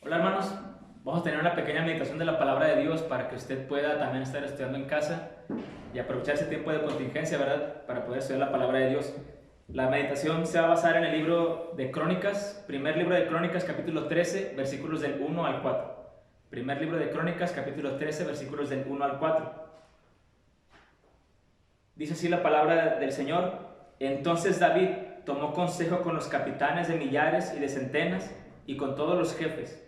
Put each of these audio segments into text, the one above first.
Hola hermanos, vamos a tener una pequeña meditación de la palabra de Dios para que usted pueda también estar estudiando en casa y aprovechar ese tiempo de contingencia, ¿verdad? Para poder estudiar la palabra de Dios. La meditación se va a basar en el libro de Crónicas, primer libro de Crónicas, capítulo 13, versículos del 1 al 4. Primer libro de Crónicas, capítulo 13, versículos del 1 al 4. Dice así la palabra del Señor: Entonces David tomó consejo con los capitanes de millares y de centenas y con todos los jefes.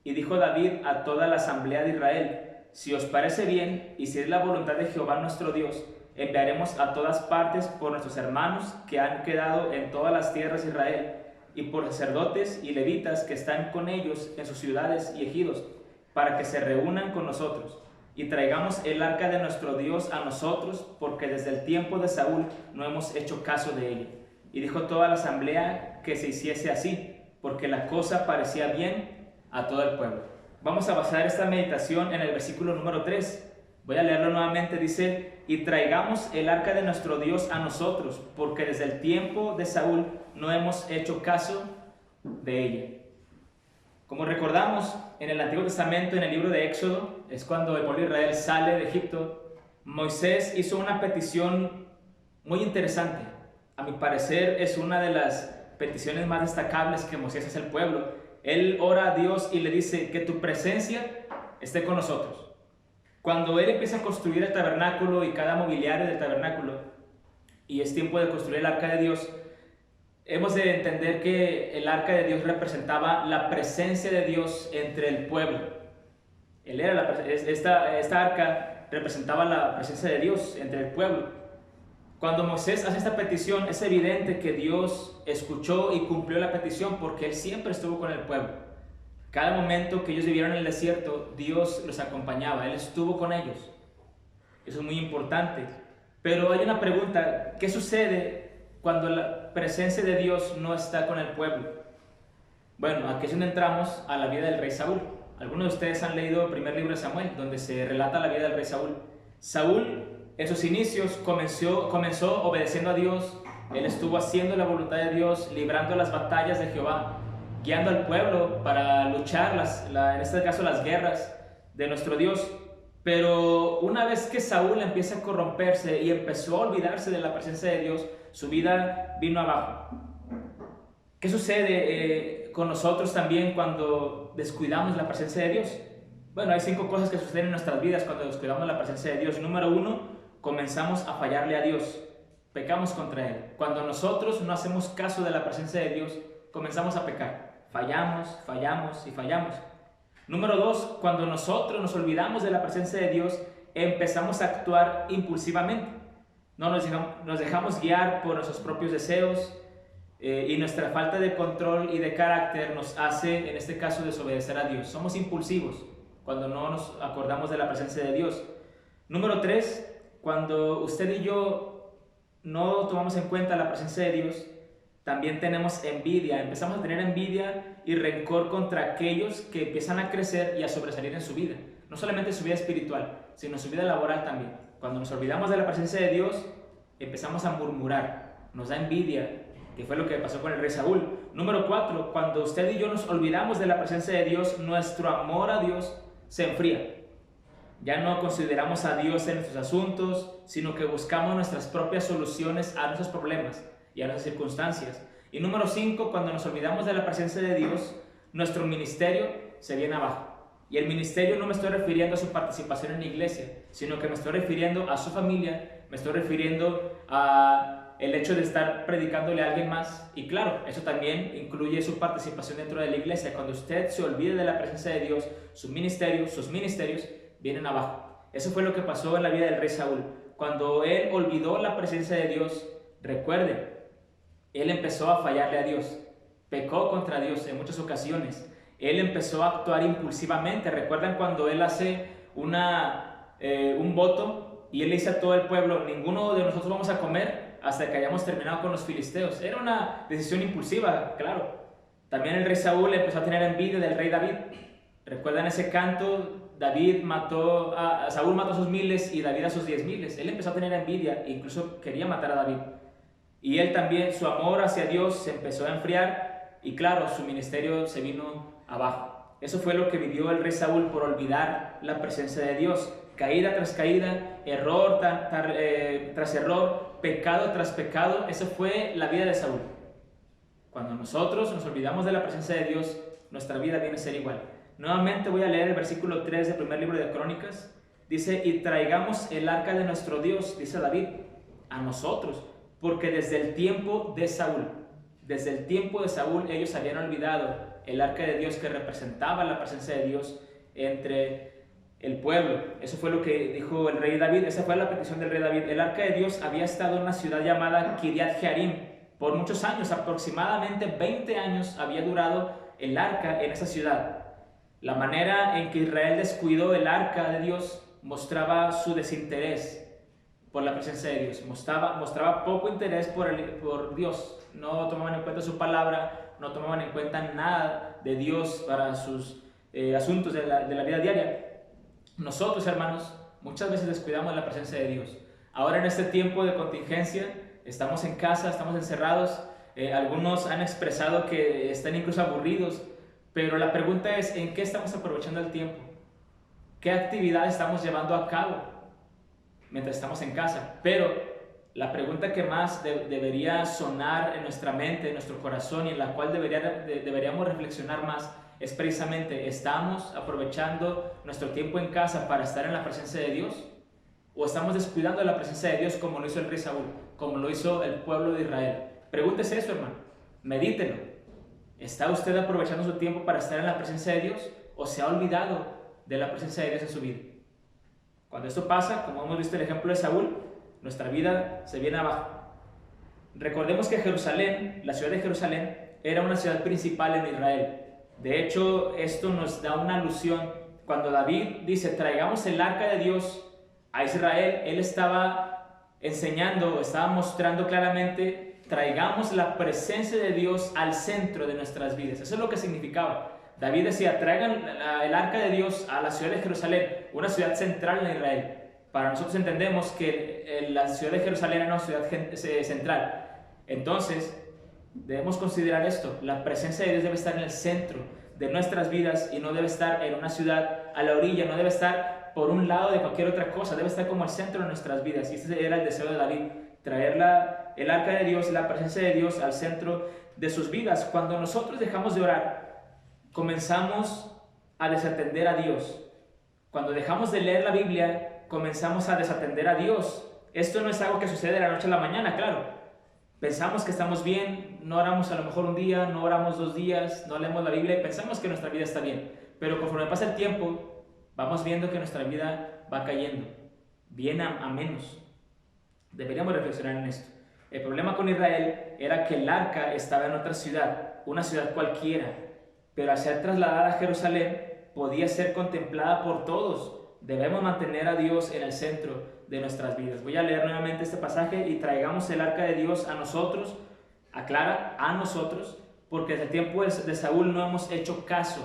Y dijo David a toda la asamblea de Israel: Si os parece bien y si es la voluntad de Jehová nuestro Dios, enviaremos a todas partes por nuestros hermanos que han quedado en todas las tierras de Israel, y por sacerdotes y levitas que están con ellos en sus ciudades y ejidos, para que se reúnan con nosotros, y traigamos el arca de nuestro Dios a nosotros, porque desde el tiempo de Saúl no hemos hecho caso de ella. Y dijo toda la asamblea que se hiciese así, porque la cosa parecía bien a todo el pueblo. Vamos a basar esta meditación en el versículo número 3. Voy a leerlo nuevamente. Dice: y traigamos el arca de nuestro Dios a nosotros, porque desde el tiempo de Saúl no hemos hecho caso de ella. Como recordamos, en el Antiguo Testamento, en el libro de Éxodo, es cuando el pueblo de Israel sale de Egipto. Moisés hizo una petición muy interesante. A mi parecer es una de las peticiones más destacables que Moisés hace al pueblo. Él ora a Dios y le dice: que tu presencia esté con nosotros. Cuando él empieza a construir el tabernáculo y cada mobiliario del tabernáculo, y es tiempo de construir el arca de Dios, hemos de entender que el arca de Dios representaba la presencia de Dios entre el pueblo. Esta arca representaba la presencia de Dios entre el pueblo. Cuando Moisés hace esta petición, es evidente que Dios escuchó y cumplió la petición, porque Él siempre estuvo con el pueblo. Cada momento que ellos vivieron en el desierto, Dios los acompañaba, Él estuvo con ellos. Eso es muy importante. Pero hay una pregunta: ¿qué sucede cuando la presencia de Dios no está con el pueblo? Bueno, aquí es donde entramos a la vida del rey Saúl. Algunos de ustedes han leído el primer libro de Samuel, donde se relata la vida del rey Saúl. Saúl, en sus inicios, comenzó obedeciendo a Dios. Él estuvo haciendo la voluntad de Dios, librando las batallas de Jehová, guiando al pueblo para luchar, en este caso, las guerras de nuestro Dios. Pero una vez que Saúl empieza a corromperse y empezó a olvidarse de la presencia de Dios, su vida vino abajo. ¿Qué sucede con nosotros también cuando descuidamos la presencia de Dios? Bueno, hay 5 cosas que suceden en nuestras vidas cuando descuidamos la presencia de Dios. Número 1, comenzamos a fallarle a Dios. Pecamos contra Él. Cuando nosotros no hacemos caso de la presencia de Dios, comenzamos a pecar. Fallamos, fallamos y fallamos. Número 2, cuando nosotros nos olvidamos de la presencia de Dios, empezamos a actuar impulsivamente. No nos dejamos guiar por nuestros propios deseos, y nuestra falta de control y de carácter nos hace, en este caso, desobedecer a Dios. Somos impulsivos cuando no nos acordamos de la presencia de Dios. Número 3, cuando usted y yo no tomamos en cuenta la presencia de Dios, también tenemos envidia. Empezamos a tener envidia y rencor contra aquellos que empiezan a crecer y a sobresalir en su vida. No solamente en su vida espiritual, sino en su vida laboral también. Cuando nos olvidamos de la presencia de Dios, empezamos a murmurar, nos da envidia, que fue lo que pasó con el rey Saúl. Número 4, cuando usted y yo nos olvidamos de la presencia de Dios, nuestro amor a Dios se enfría. Ya no consideramos a Dios en nuestros asuntos, sino que buscamos nuestras propias soluciones a nuestros problemas y a nuestras circunstancias. Y número 5, cuando nos olvidamos de la presencia de Dios, nuestro ministerio se viene abajo. Y el ministerio no me estoy refiriendo a su participación en la iglesia, sino que me estoy refiriendo a su familia, me estoy refiriendo a el hecho de estar predicándole a alguien más. Y claro, eso también incluye su participación dentro de la iglesia. Cuando usted se olvide de la presencia de Dios, sus ministerios vienen abajo. Eso fue lo que pasó en la vida del rey Saúl. Cuando él olvidó la presencia de Dios, recuerde, él empezó a fallarle a Dios, pecó contra Dios en muchas ocasiones. Él empezó a actuar impulsivamente. ¿Recuerdan cuando él hace un voto y él le dice a todo el pueblo: ninguno de nosotros vamos a comer hasta que hayamos terminado con los filisteos? Era una decisión impulsiva, claro. También el rey Saúl empezó a tener envidia del rey David. ¿Recuerdan ese canto? Saúl mató a sus miles y David a sus 10,000. Él empezó a tener envidia e incluso quería matar a David. Y él también, su amor hacia Dios se empezó a enfriar y claro, su ministerio se vino abajo. Eso fue lo que vivió el rey Saúl por olvidar la presencia de Dios. Caída tras caída, error tras error, pecado tras pecado. Esa fue la vida de Saúl. Cuando nosotros nos olvidamos de la presencia de Dios, nuestra vida viene a ser igual. Nuevamente voy a leer el versículo 3 del primer libro de Crónicas. Dice, y traigamos el arca de nuestro Dios, dice David, a nosotros, porque desde el tiempo de Saúl, ellos habían olvidado el arca de Dios que representaba la presencia de Dios entre el pueblo. Eso fue lo que dijo el rey David, esa fue la petición del rey David. El arca de Dios había estado en una ciudad llamada Kiriat Jearim por muchos años, aproximadamente 20 años había durado el arca en esa ciudad. La manera en que Israel descuidó el arca de Dios mostraba su desinterés por la presencia de Dios, mostraba poco interés por Dios, no tomaban en cuenta su palabra, no tomaban en cuenta nada de Dios para sus asuntos de la vida diaria. Nosotros, hermanos, muchas veces descuidamos la presencia de Dios. Ahora en este tiempo de contingencia, estamos en casa, estamos encerrados, algunos han expresado que están incluso aburridos, pero la pregunta es, ¿en qué estamos aprovechando el tiempo? ¿Qué actividad estamos llevando a cabo mientras estamos en casa? Pero la pregunta que más debería sonar en nuestra mente, en nuestro corazón y en la cual deberíamos reflexionar más es precisamente, ¿estamos aprovechando nuestro tiempo en casa para estar en la presencia de Dios? ¿O estamos descuidando la presencia de Dios como lo hizo el rey Saúl, como lo hizo el pueblo de Israel? Pregúntese eso, hermano. Medítelo. ¿Está usted aprovechando su tiempo para estar en la presencia de Dios o se ha olvidado de la presencia de Dios en su vida? Cuando esto pasa, como hemos visto el ejemplo de Saúl, nuestra vida se viene abajo. Recordemos que Jerusalén, la ciudad de Jerusalén, era una ciudad principal en Israel. De hecho, esto nos da una alusión. Cuando David dice, traigamos el arca de Dios a Israel, él estaba enseñando, estaba mostrando claramente, traigamos la presencia de Dios al centro de nuestras vidas. Eso es lo que significaba. David decía, traigan el arca de Dios a la ciudad de Jerusalén, una ciudad central en Israel. Para nosotros entendemos que la ciudad de Jerusalén era una ciudad central. Entonces, debemos considerar esto. La presencia de Dios debe estar en el centro de nuestras vidas y no debe estar en una ciudad a la orilla, no debe estar por un lado de cualquier otra cosa, debe estar como el centro de nuestras vidas. Y este era el deseo de David, traer el arca de Dios, la presencia de Dios al centro de sus vidas. Cuando nosotros dejamos de orar, comenzamos a desatender a Dios. Cuando dejamos de leer la Biblia, comenzamos a desatender a Dios. Esto no es algo que sucede de la noche a la mañana, claro. Pensamos que estamos bien, no oramos a lo mejor un día, no oramos 2 días, no leemos la Biblia y pensamos que nuestra vida está bien. Pero conforme pasa el tiempo, vamos viendo que nuestra vida va cayendo, viene a menos. Deberíamos reflexionar en esto. El problema con Israel era que el arca estaba en otra ciudad, una ciudad cualquiera, pero al ser trasladada a Jerusalén podía ser contemplada por todos. Debemos mantener a Dios en el centro de nuestras vidas. Voy a leer nuevamente este pasaje y traigamos el arca de Dios a nosotros, aclara, a nosotros, porque desde el tiempo de Saúl no hemos hecho caso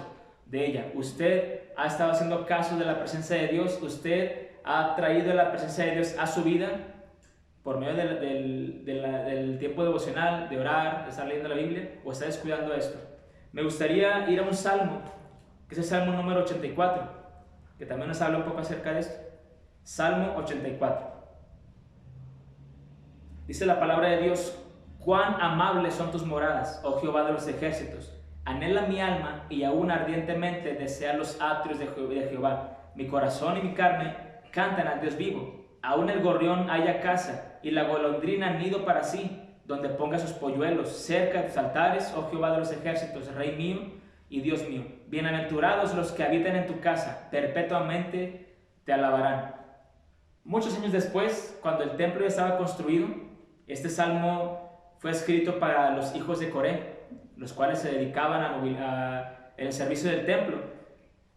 de ella. Usted ha estado haciendo caso de la presencia de Dios, usted ha traído la presencia de Dios a su vida por medio del tiempo devocional, de orar, de estar leyendo la Biblia, o está descuidando esto. Me gustaría ir a un salmo, que es el Salmo número 84, que también nos habla un poco acerca de esto. Salmo 84. Dice la palabra de Dios, cuán amables son tus moradas, oh Jehová de los ejércitos. Anhela mi alma y aún ardientemente desea los atrios de Jehová. Mi corazón y mi carne cantan al Dios vivo. Aún el gorrión halla casa y la golondrina nido para sí, donde ponga sus polluelos cerca de tus altares, oh Jehová de los ejércitos, Rey mío y Dios mío. Bienaventurados los que habitan en tu casa, perpetuamente te alabarán. Muchos años después, cuando el templo ya estaba construido, este salmo fue escrito para los hijos de Coré, los cuales se dedicaban el servicio del templo.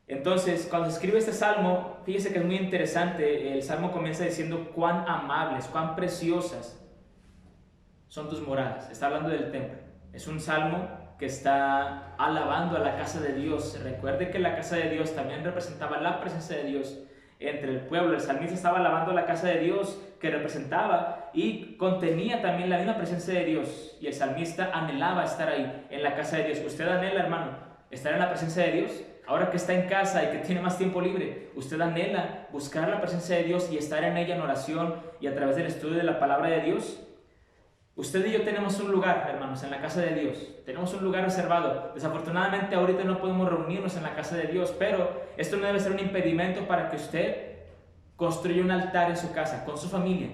Entonces, cuando se escribe este salmo, fíjese que es muy interesante. El salmo comienza diciendo cuán amables, cuán preciosas son tus moradas. Está hablando del templo. Es un salmo que está alabando a la casa de Dios. Recuerde que la casa de Dios también representaba la presencia de Dios entre el pueblo. El salmista estaba alabando la casa de Dios que representaba y contenía también la misma presencia de Dios. Y el salmista anhelaba estar ahí, en la casa de Dios. ¿Usted anhela, hermano, estar en la presencia de Dios? Ahora que está en casa y que tiene más tiempo libre, usted anhela buscar la presencia de Dios y estar en ella en oración y a través del estudio de la palabra de Dios. Usted y yo tenemos un lugar, hermanos, en la casa de Dios. Tenemos un lugar reservado. Desafortunadamente ahorita no podemos reunirnos en la casa de Dios, pero esto no debe ser un impedimento para que usted construya un altar en su casa, con su familia.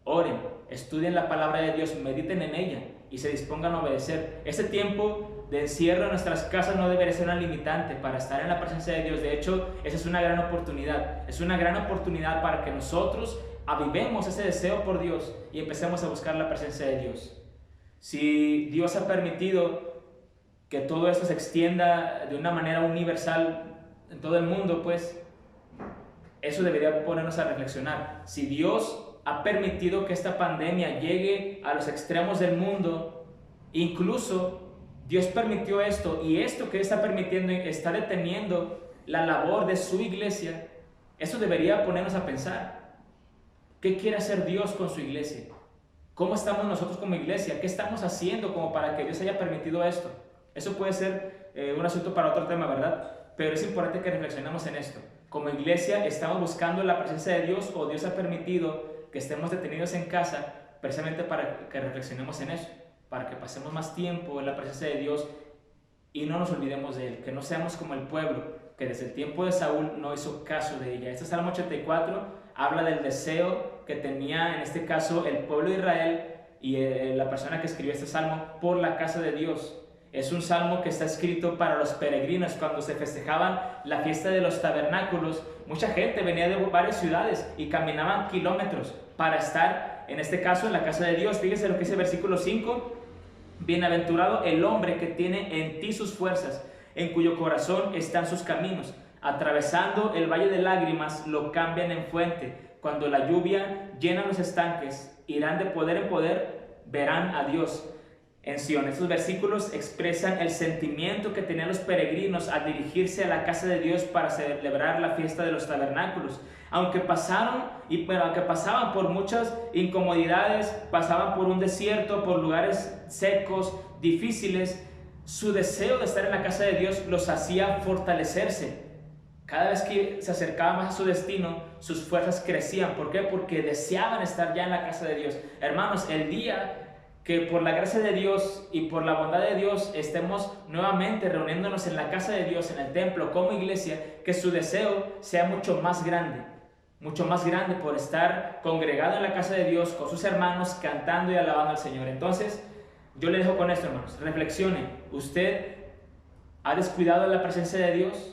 Oren, estudien la palabra de Dios, mediten en ella y se dispongan a obedecer. Este tiempo de encierro en nuestras casas no debería ser una limitante para estar en la presencia de Dios. De hecho, esa es una gran oportunidad. Es una gran oportunidad para que nosotros avivemos ese deseo por Dios y empecemos a buscar la presencia de Dios. Si Dios ha permitido que todo esto se extienda de una manera universal en todo el mundo, pues eso debería ponernos a reflexionar. Si Dios ha permitido que esta pandemia llegue a los extremos del mundo, incluso Dios permitió esto, y esto que está permitiendo está deteniendo la labor de su iglesia, eso debería ponernos a pensar. ¿Qué quiere hacer Dios con su iglesia? ¿Cómo estamos nosotros como iglesia? ¿Qué estamos haciendo como para que Dios haya permitido esto? Eso puede ser un asunto para otro tema, ¿verdad? Pero es importante que reflexionemos en esto. Como iglesia, ¿estamos buscando la presencia de Dios o Dios ha permitido que estemos detenidos en casa precisamente para que reflexionemos en eso? Para que pasemos más tiempo en la presencia de Dios y no nos olvidemos de Él. Que no seamos como el pueblo que desde el tiempo de Saúl no hizo caso de ella. Este Salmo 84 habla del deseo que tenía en este caso el pueblo de Israel y la persona que escribió este salmo por la casa de Dios. Es un salmo que está escrito para los peregrinos. Cuando se festejaban la fiesta de los tabernáculos, mucha gente venía de varias ciudades y caminaban kilómetros para estar, en este caso, en la casa de Dios. Fíjense lo que dice el versículo 5. Bienaventurado el hombre que tiene en ti sus fuerzas, en cuyo corazón están sus caminos. Atravesando el valle de lágrimas, lo cambian en fuente. Cuando la lluvia llena los estanques, irán de poder en poder, verán a Dios en Sion. Estos versículos expresan el sentimiento que tenían los peregrinos al dirigirse a la casa de Dios para celebrar la fiesta de los tabernáculos. Aunque pasaban por muchas incomodidades, pasaban por un desierto, por lugares secos, difíciles, su deseo de estar en la casa de Dios los hacía fortalecerse. Cada vez que se acercaban más a su destino, sus fuerzas crecían. ¿Por qué? Porque deseaban estar ya en la casa de Dios. Hermanos, el día que por la gracia de Dios y por la bondad de Dios estemos nuevamente reuniéndonos en la casa de Dios, en el templo, como iglesia, que su deseo sea mucho más grande por estar congregado en la casa de Dios con sus hermanos, cantando y alabando al Señor. Entonces, yo le dejo con esto, hermanos. Reflexione. ¿Usted ha descuidado la presencia de Dios?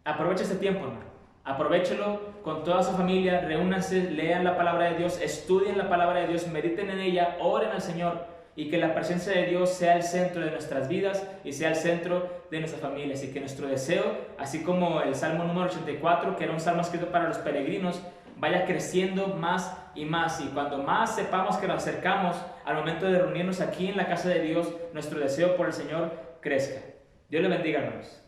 Aproveche este tiempo, hermano. Aprovechelo con toda su familia, reúnanse, lean la palabra de Dios, estudien la palabra de Dios, mediten en ella, oren al Señor y que la presencia de Dios sea el centro de nuestras vidas y sea el centro de nuestras familias, y que nuestro deseo, así como el Salmo número 84, que era un salmo escrito para los peregrinos, vaya creciendo más y más, y cuando más sepamos que nos acercamos al momento de reunirnos aquí en la casa de Dios, nuestro deseo por el Señor crezca. Dios le bendiga, hermanos.